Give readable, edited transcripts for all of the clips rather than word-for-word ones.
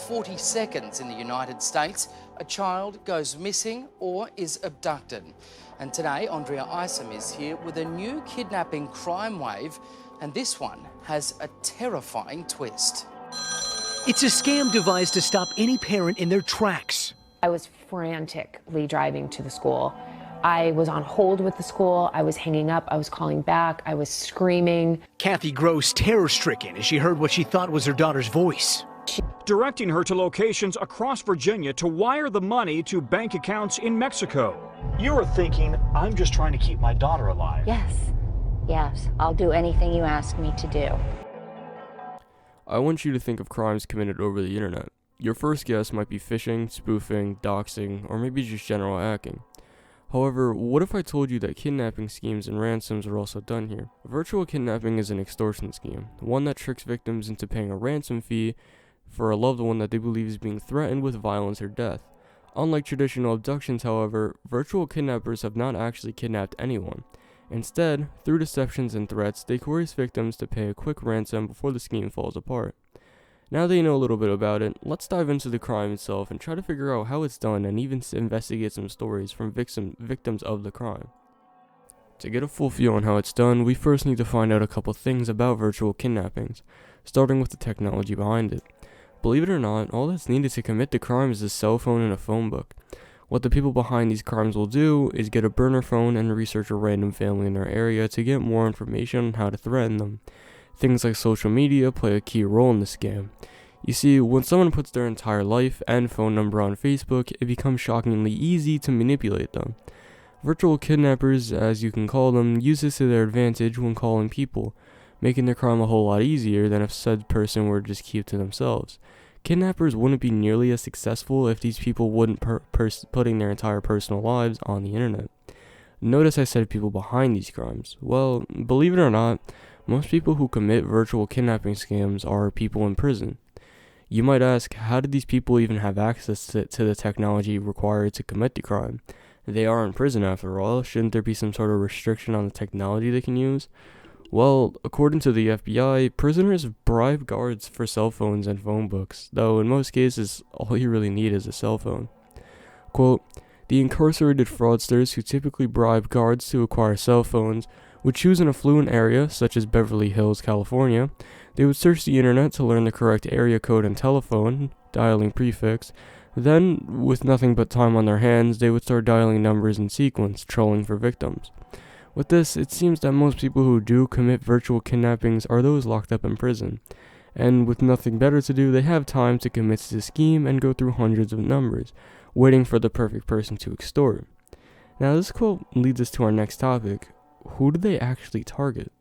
40 seconds in the United States, a child goes missing or is abducted. And today, Andrea Isom is here with a new kidnapping crime wave, and this one has a terrifying twist. It's a scam devised to stop any parent in their tracks. I was frantically driving to the school. I was on hold with the school. I was hanging up. I was calling back. I was screaming. Kathy grows terror-stricken as she heard what she thought was her daughter's voice. Directing her to locations across Virginia to wire the money to bank accounts in Mexico. You were thinking, I'm just trying to keep my daughter alive. Yes, I'll do anything you ask me to do. I want you to think of crimes committed over the internet. Your first guess might be phishing, spoofing, doxing, or maybe just general hacking. However, what if I told you that kidnapping schemes and ransoms are also done here? Virtual kidnapping is an extortion scheme, one that tricks victims into paying a ransom fee for a loved one that they believe is being threatened with violence or death. Unlike traditional abductions, however, virtual kidnappers have not actually kidnapped anyone. Instead, through deceptions and threats, they coerce victims to pay a quick ransom before the scheme falls apart. Now that you know a little bit about it, let's dive into the crime itself and try to figure out how it's done and even investigate some stories from victims of the crime. To get a full feel on how it's done, we first need to find out a couple things about virtual kidnappings, starting with the technology behind it. Believe it or not, all that's needed to commit the crime is a cell phone and a phone book. What the people behind these crimes will do is get a burner phone and research a random family in their area to get more information on how to threaten them. Things like social media play a key role in the scam. You see, when someone puts their entire life and phone number on Facebook, it becomes shockingly easy to manipulate them. Virtual kidnappers, as you can call them, use this to their advantage when calling people, making their crime a whole lot easier than if said person were to just keep to themselves. Kidnappers wouldn't be nearly as successful if these people wouldn't putting their entire personal lives on the internet. Notice I said people behind these crimes. Well, believe it or not, most people who commit virtual kidnapping scams are people in prison. You might ask, how did these people even have access to the technology required to commit the crime? They are in prison after all. Shouldn't there be some sort of restriction on the technology they can use? Well, according to the FBI, prisoners bribe guards for cell phones and phone books, though in most cases, all you really need is a cell phone. Quote, the incarcerated fraudsters who typically bribe guards to acquire cell phones would choose an affluent area, such as Beverly Hills, California. They would search the internet to learn the correct area code and telephone, dialing prefix. Then, with nothing but time on their hands, they would start dialing numbers in sequence, trolling for victims. With this, it seems that most people who do commit virtual kidnappings are those locked up in prison. And with nothing better to do, they have time to commit to the scheme and go through hundreds of numbers, waiting for the perfect person to extort. Now, this quote leads us to our next topic. Who do they actually target?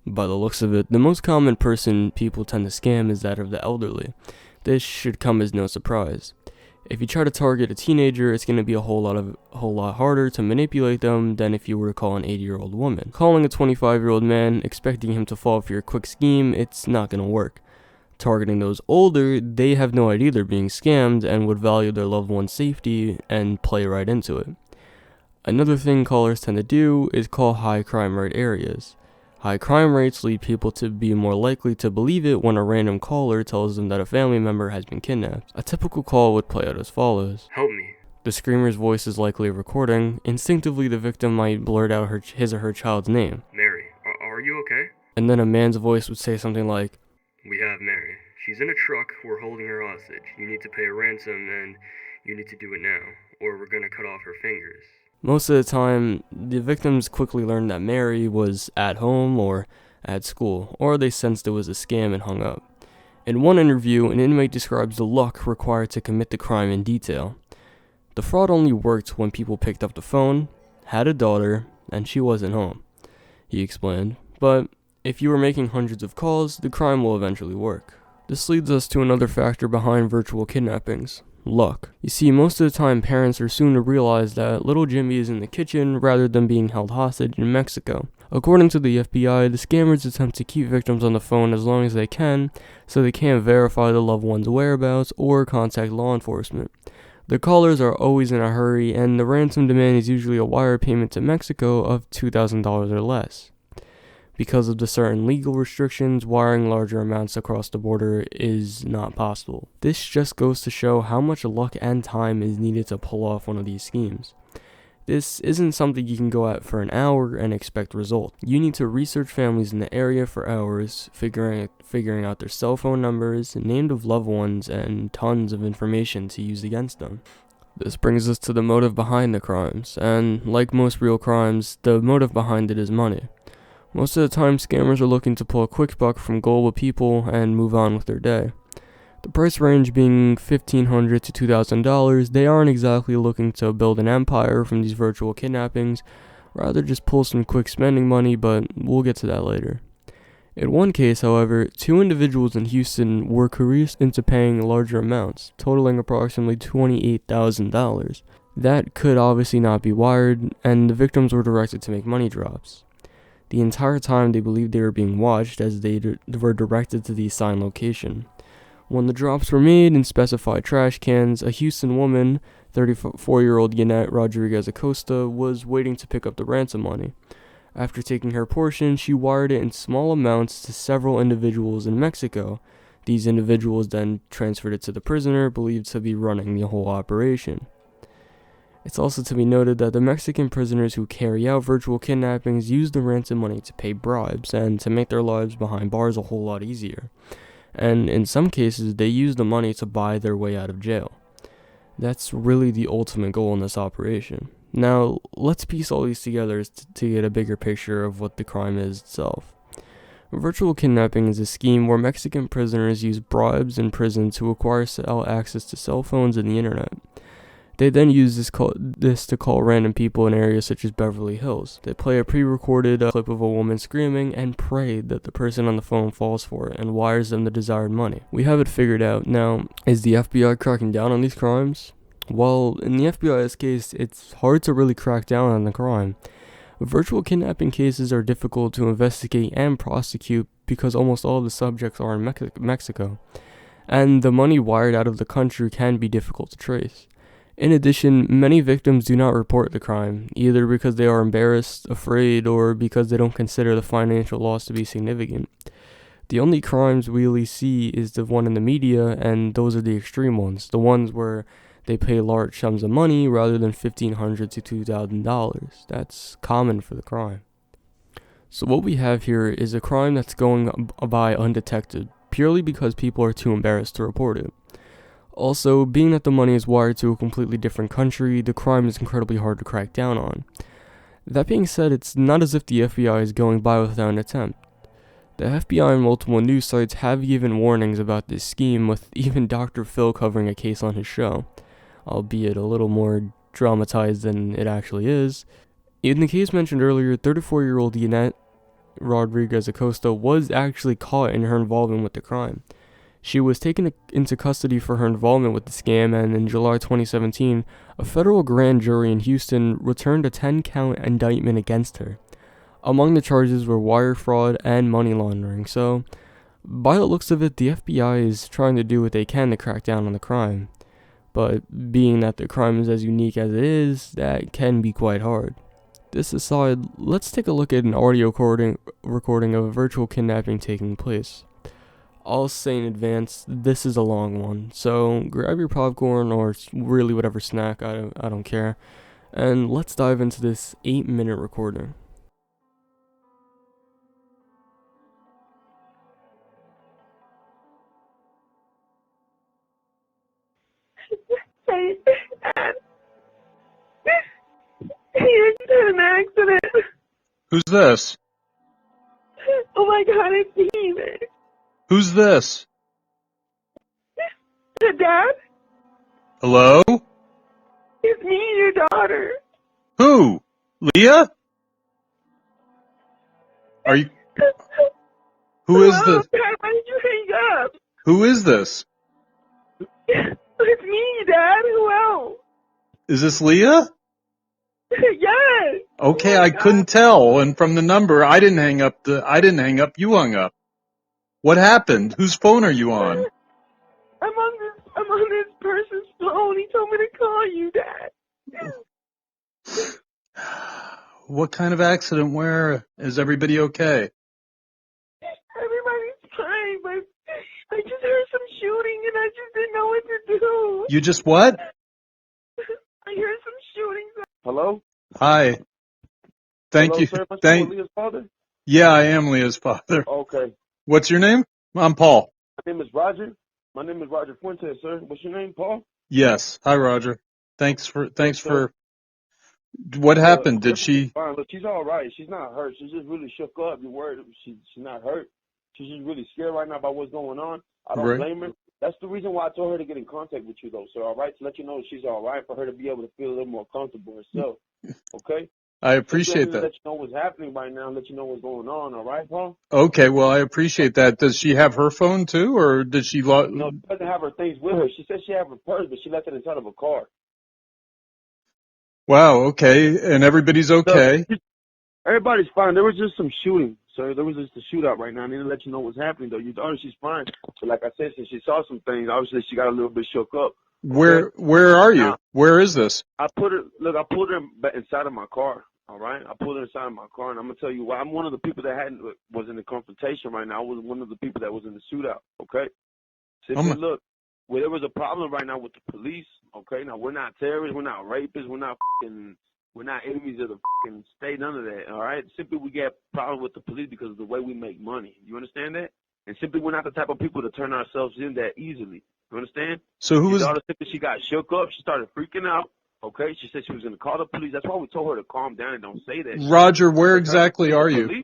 By the looks of it, the most common person people tend to scam is that of the elderly. This should come as no surprise. If you try to target a teenager, it's going to be a whole lot harder to manipulate them than if you were to call an 80-year-old woman. Calling a 25-year-old man, expecting him to fall for your quick scheme, it's not going to work. Targeting those older, they have no idea they're being scammed and would value their loved one's safety and play right into it. Another thing callers tend to do is call high crime rate areas. High crime rates lead people to be more likely to believe it when a random caller tells them that a family member has been kidnapped. A typical call would play out as follows. Help me. The screamer's voice is likely a recording. Instinctively, the victim might blurt out his or her child's name. Mary, are you okay? And then a man's voice would say something like, We have Mary. She's in a truck. We're holding her hostage. You need to pay a ransom and you need to do it now, or we're gonna cut off her fingers. Most of the time, the victims quickly learned that Mary was at home or at school, or they sensed it was a scam and hung up. In one interview, an inmate describes the luck required to commit the crime in detail. The fraud only worked when people picked up the phone, had a daughter, and she wasn't home, he explained. But if you were making hundreds of calls, the crime will eventually work. This leads us to another factor behind virtual kidnappings. Luck. You see, most of the time parents are soon to realize that little Jimmy is in the kitchen rather than being held hostage in Mexico. According to the FBI, the scammers attempt to keep victims on the phone as long as they can so they can't verify the loved one's whereabouts or contact law enforcement. The callers are always in a hurry, and the ransom demand is usually a wire payment to Mexico of $2,000 or less. Because of the certain legal restrictions, wiring larger amounts across the border is not possible. This just goes to show how much luck and time is needed to pull off one of these schemes. This isn't something you can go at for an hour and expect results. You need to research families in the area for hours, figuring out their cell phone numbers, name of loved ones, and tons of information to use against them. This brings us to the motive behind the crimes, and like most real crimes, the motive behind it is money. Most of the time, scammers are looking to pull a quick buck from gullible people and move on with their day. The price range being $1,500 to $2,000, they aren't exactly looking to build an empire from these virtual kidnappings, rather just pull some quick spending money, but we'll get to that later. In one case, however, two individuals in Houston were coerced into paying larger amounts, totaling approximately $28,000. That could obviously not be wired, and the victims were directed to make money drops. The entire time they believed they were being watched as they were directed to the assigned location. When the drops were made in specified trash cans, a Houston woman, 34-year-old Yannette Rodriguez Acosta, was waiting to pick up the ransom money. After taking her portion, she wired it in small amounts to several individuals in Mexico. These individuals then transferred it to the prisoner, believed to be running the whole operation. It's also to be noted that the Mexican prisoners who carry out virtual kidnappings use the ransom money to pay bribes and to make their lives behind bars a whole lot easier. And in some cases, they use the money to buy their way out of jail. That's really the ultimate goal in this operation. Now, let's piece all these together to get a bigger picture of what the crime is itself. Virtual kidnapping is a scheme where Mexican prisoners use bribes in prison to acquire access to cell phones and the internet. They then use this to call random people in areas such as Beverly Hills. They play a pre-recorded clip of a woman screaming and pray that the person on the phone falls for it and wires them the desired money. We have it figured out. Now, is the FBI cracking down on these crimes? Well, in the FBI's case, it's hard to really crack down on the crime. Virtual kidnapping cases are difficult to investigate and prosecute because almost all of the subjects are in Mexico, and the money wired out of the country can be difficult to trace. In addition, many victims do not report the crime, either because they are embarrassed, afraid, or because they don't consider the financial loss to be significant. The only crimes we really see is the one in the media, and those are the extreme ones, the ones where they pay large sums of money rather than $1,500 to $2,000. That's common for the crime. So what we have here is a crime that's going by undetected, purely because people are too embarrassed to report it. Also, being that the money is wired to a completely different country, the crime is incredibly hard to crack down on. That being said, it's not as if the FBI is going by without an attempt. The FBI and multiple news sites have given warnings about this scheme, with even Dr. Phil covering a case on his show, albeit a little more dramatized than it actually is. In the case mentioned earlier, 34-year-old Yannette Rodriguez Acosta was actually caught in her involvement with the crime. She was taken into custody for her involvement with the scam, and in July 2017, a federal grand jury in Houston returned a 10-count indictment against her. Among the charges were wire fraud and money laundering, so by the looks of it, the FBI is trying to do what they can to crack down on the crime. But being that the crime is as unique as it is, that can be quite hard. This aside, let's take a look at an audio recording of a virtual kidnapping taking place. I'll say in advance, this is a long one, so grab your popcorn or really whatever snack, I don't care, and let's dive into this 8-minute recording. Hey, Dad. He just had an accident. Who's this? Oh my God, it's David. Who's this? Dad, Hello? it's me, your daughter. Who? Leah? Are you... Who is Hello, this? Dad, why did you hang up? Who is this? It's me, Dad. Who else? Is this Leah? Yes. Okay, Oh my I God. couldn't tell, and from the number, I didn't hang up, you hung up. What happened? Whose phone are you on? I'm on this person's phone. He told me to call you, Dad. What kind of accident? Where? Is everybody okay? I just didn't know what to do. You just what? I hear some shootings. Hello? Hi. Thank Hello, you. sir. Am I speaking with Leah's father? Yeah, I am Leah's father. Okay. What's your name? I'm Paul. My name is Roger. My name is Roger Fuentes, sir. What's your name, Paul? Yes. Hi, Roger. Thanks Yes, sir. for what happened? Did she? Fine. Look, she's all right. She's not hurt. She's just really shook up. You're worried she's not hurt. She's just really scared right now about what's going on. I don't blame her. That's the reason why I told her to get in contact with you, though, sir. All right, to let you know she's all right, for her to be able to feel a little more comfortable herself. Okay. I appreciate that. Let you know what's happening right now. Let you know what's going on. All right, Paul. Okay. Well, I appreciate that. Does she have her phone too, or did she? No, she doesn't have her things with her. She said she had her purse, but she left it inside of a car. Wow. Okay. And everybody's okay. Everybody's fine. There was just some shooting, sir. There was just a shootout right now. I need to let you know what's happening, though. Your daughter, she's fine. But like I said, since she saw some things, obviously she got a little bit shook up. Okay? Where are you? Now, Where is this? I pulled her inside of my car. All right, I pulled her inside of my car, and I'm gonna tell you why. I'm one of the people that was in the confrontation right now. I was one of the people that was in the shootout. Okay, simply look, well, there was a problem right now with the police. Okay, now we're not terrorists, we're not rapists, we're not enemies of the state, none of that. All right, simply we get problems with the police because of the way we make money. You understand that? And simply we're not the type of people to turn ourselves in that easily. You understand? So who was? Your daughter, she got shook up. She started freaking out. Okay, she said she was going to call the police. That's why we told her to calm down and don't say that. Roger, where exactly are you?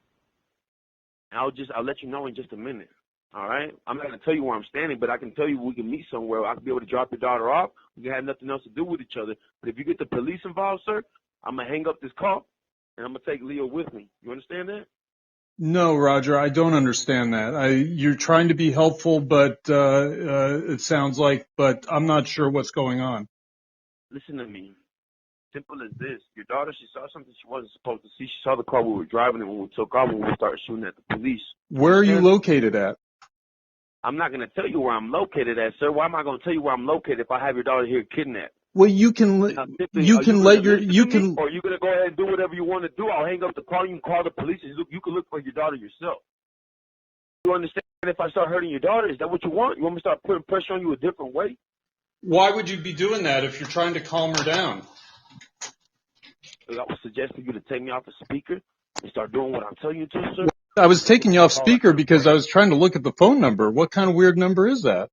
I'll let you know in just a minute. All right, I'm not going to tell you where I'm standing, but I can tell you we can meet somewhere. I can be able to drop your daughter off. We can have nothing else to do with each other. But if you get the police involved, sir, I'm going to hang up this call and I'm going to take Leo with me. You understand that? No, Roger, I don't understand that. You're trying to be helpful, but it sounds like, but I'm not sure what's going on. Listen to me. Simple as this. Your daughter, she saw something she wasn't supposed to see. She saw the car we were driving, and when we took off, when we started shooting at the police. Where are you located at? I'm not going to tell you where I'm located at, sir. Why am I going to tell you where I'm located if I have your daughter here kidnapped? Well, you can let your, Or you're going to go ahead and do whatever you want to do. I'll hang up the call. You can call the police. You can look for your daughter yourself. You understand? If I start hurting your daughter, is that what you want? You want me to start putting pressure on you a different way? Why would you be doing that if you're trying to calm her down? I would suggest for you to take me off the speaker and start doing what I'm telling you to, sir. I was taking you off speaker because I was trying to look at the phone number. What kind of weird number is that?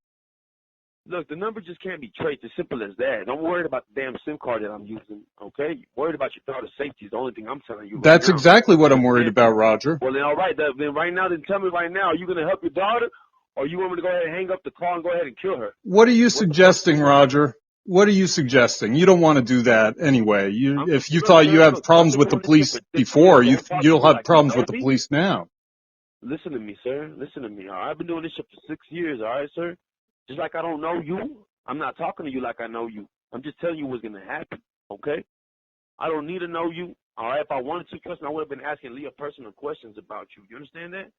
Look, the number just can't be traced. As simple as that. Don't worry about the damn SIM card that I'm using, okay? You're worried about your daughter's safety is the only thing I'm telling you. That's exactly what I'm worried about, Roger. Well, then, all right. Then right now, then tell me right now, are you going to help your daughter, or you want me to go ahead and hang up the call and go ahead and kill her? What are you suggesting, Roger? What are you suggesting? You don't want to do that anyway. If you thought you had problems with the police before, you'll have problems with the police now. Listen to me, sir. Listen to me. All right? I've been doing this shit for 6 years, all right, sir? Just like I don't know you, I'm not talking to you like I know you. I'm just telling you what's going to happen, okay? I don't need to know you, all right? If I wanted to, trust me, I would have been asking Leah personal questions about you. You understand that?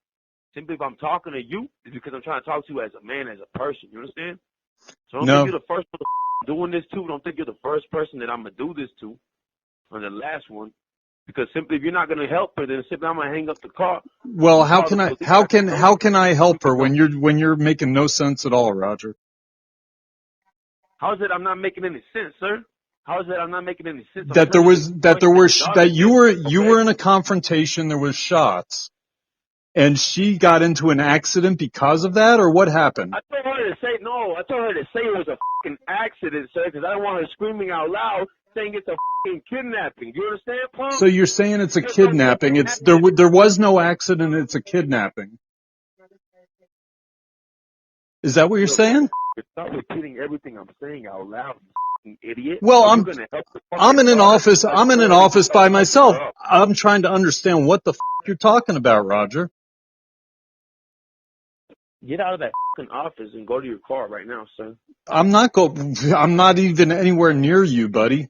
Simply if I'm talking to you, it's because I'm trying to talk to you as a man, as a person. You understand? So don't think you're the first person doing this to. Don't think you're the first person that I'm going to do this to, or the last one. Because simply, if you're not going to help her, then simply I'm going to hang up the call. Well, how can I help her when you're making no sense at all, Roger? How is it I'm not making any sense, sir? How is it I'm not making any sense? You were in a confrontation. There was shots, and she got into an accident because of that, or what happened? I told her to say it was a fucking accident, sir, because I don't want her screaming out loud saying it's a fucking kidnapping. Do you understand, Paul? So you're saying it's a kidnapping? There was no accident. It's a kidnapping. Is that what you're saying? Stop repeating everything I'm saying out loud, you idiot. Well, I'm in an office. I'm in an office by myself. I'm trying to understand what the you're talking about, Roger. Get out of that fucking office and go to your car right now, sir. I'm not even anywhere near you, buddy.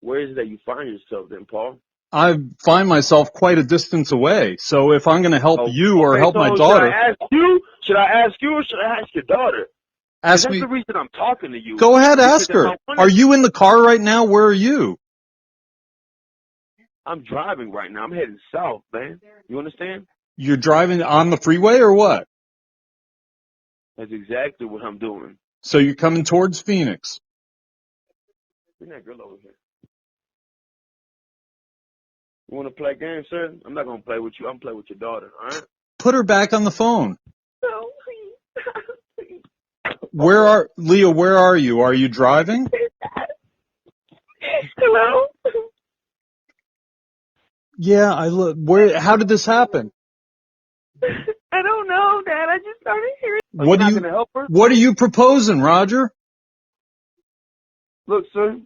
Where is it that you find yourself then, Paul? I find myself quite a distance away. So if I'm going to help you or help my daughter, should I ask you or should I ask your daughter? Ask me. That's the reason I'm talking to you. Go ahead, ask her. Are you in the car right now? Where are you? I'm driving right now. I'm heading south, man. You understand? You're driving on the freeway or what? That's exactly what I'm doing. So you're coming towards Phoenix. Bring that girl over here. You want to play games, sir? I'm not going to play with you. I'm playing with your daughter, all right? Put her back on the phone. No, please. Leah, where are you? Are you driving? Hello? Yeah, how did this happen? I don't know, Dad. I just started hearing. What You're not going to help her? What are you proposing, Roger? Look, sir,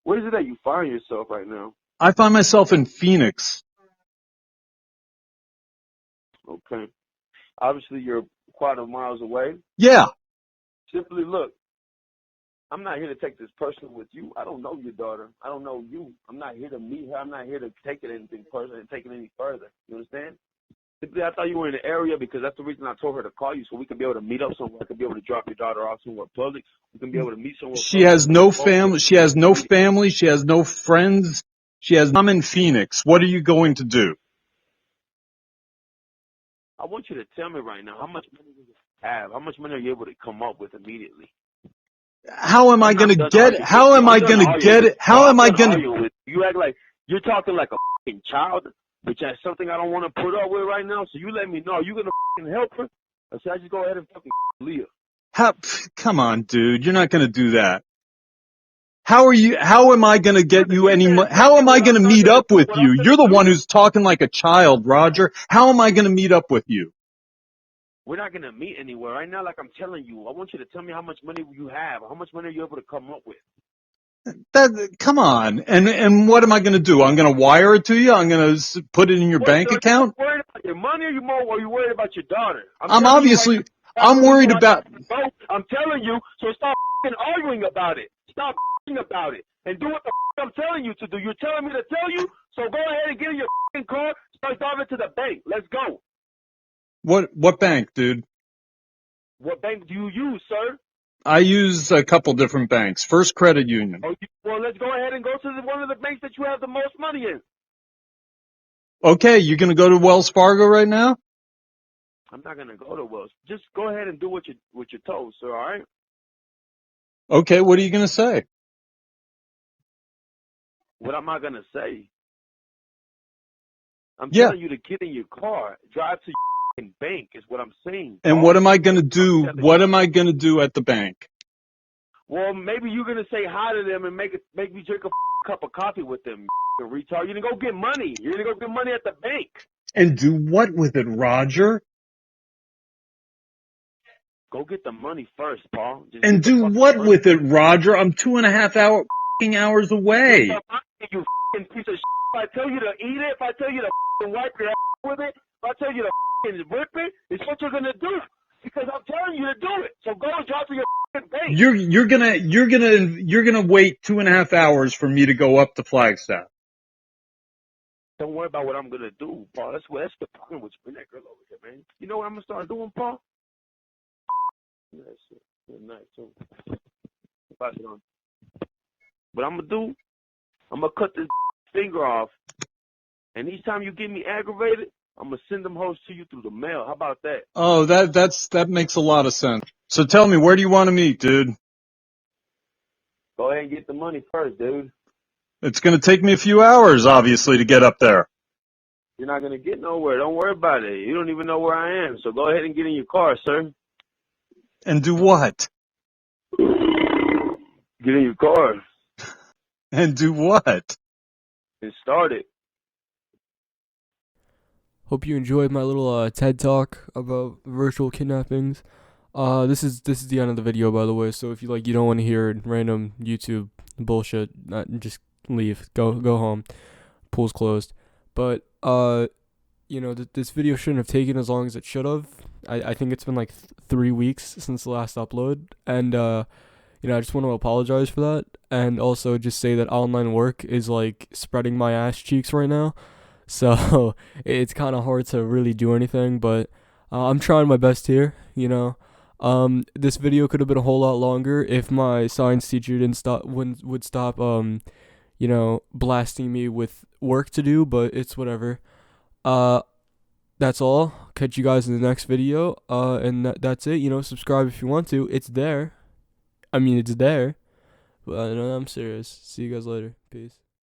where is it that you find yourself right now? I find myself in Phoenix. Okay. Obviously, you're quite a miles away. Yeah. Simply look, I'm not here to take this personal with you. I don't know your daughter. I don't know you. I'm not here to meet her. I'm not here to take it anything personal and take it any further. You understand? Simply, I thought you were in the area because that's the reason I told her to call you, so we could be able to meet up somewhere. I could be able to drop your daughter off somewhere public. We can be able to meet somewhere. She has no family. She has no family. She has no friends. I'm in Phoenix. What are you going to do? I want you to tell me right now, how much money do you have? How much money are you able to come up with immediately? How am I going to get it? How am I going to get it? How am I going to? You act like you're talking like a fucking child, which is something I don't want to put up with right now. So you let me know. Are you going to fucking help her? Or should I just go ahead and fucking Leah? Come on, dude. You're not going to do that. How am I going to get you any money? How am I going to meet up with you? You're the one who's talking like a child, Roger. How am I going to meet up with you? We're not going to meet anywhere right now. Like I'm telling you, I want you to tell me how much money you have. How much money are you able to come up with? Come on. And what am I going to do? I'm going to wire it to you? I'm going to put it in your bank account? Are you worried about your money, or are you worried about your daughter? I'm worried about. I'm telling you, so stop arguing about it. Stop about it. And do what the I'm telling you to do. You're telling me to tell you, so go ahead and get in your car, start driving to the bank. Let's go. What bank, dude? What bank do you use, sir? I use a couple different banks. First Credit Union. Well, let's go ahead and go to one of the banks that you have the most money in. Okay, you're going to go to Wells Fargo right now? I'm not going to go to Wells. Just go ahead and do what you're told, sir, all right? Okay, what are you going to say? What am I going to say? I'm telling you to get in your car, drive to your bank is what I'm saying. And what am I going to do? What am I going to do at the bank? Well, maybe you're going to say hi to them and make me drink a cup of coffee with them, retard. You're going to go get money. You're going to go get money at the bank. And do what with it, Roger? Go get the money first, Paul. And do what with it, Roger? I'm 2.5 hours away. You piece of shit. If I tell you to eat it, if I tell you to wipe your ass with it, if I tell you to rip it, it's what you're going to do. Because I'm telling you to do it. So go and drop to your bank. You're gonna wait 2.5 hours for me to go up to Flagstaff. Don't worry about what I'm gonna do, Paul. That's the problem with you. Bring that girl over here, man. You know what I'm gonna start doing, Paul? That's it. Good night, too. Pass it on. What I'm gonna do? I'm gonna cut this finger off, and each time you get me aggravated, I'm gonna send them hoes to you through the mail. How about that? Oh, that makes a lot of sense. So tell me, where do you want to meet, dude? Go ahead and get the money first, dude. It's going to take me a few hours, obviously, to get up there. You're not going to get nowhere. Don't worry about it. You don't even know where I am. So go ahead and get in your car, sir. And do what? Get in your car. And do what? And start it. Hope you enjoyed my little TED talk about virtual kidnappings. This is the end of the video, by the way. So if you don't want to hear random YouTube bullshit, just leave. Go home. Pool's closed. But this video shouldn't have taken as long as it should have. I think it's been like 3 weeks since the last upload, and I just want to apologize for that, and also just say that online work is like spreading my ass cheeks right now. So it's kind of hard to really do anything, but I'm trying my best here, This video could have been a whole lot longer if my science teacher would stop blasting me with work to do, but it's whatever. that's all. Catch you guys in the next video. And that's it. You know, subscribe if you want to. It's there. I mean, it's there. But no, I'm serious. See you guys later. Peace.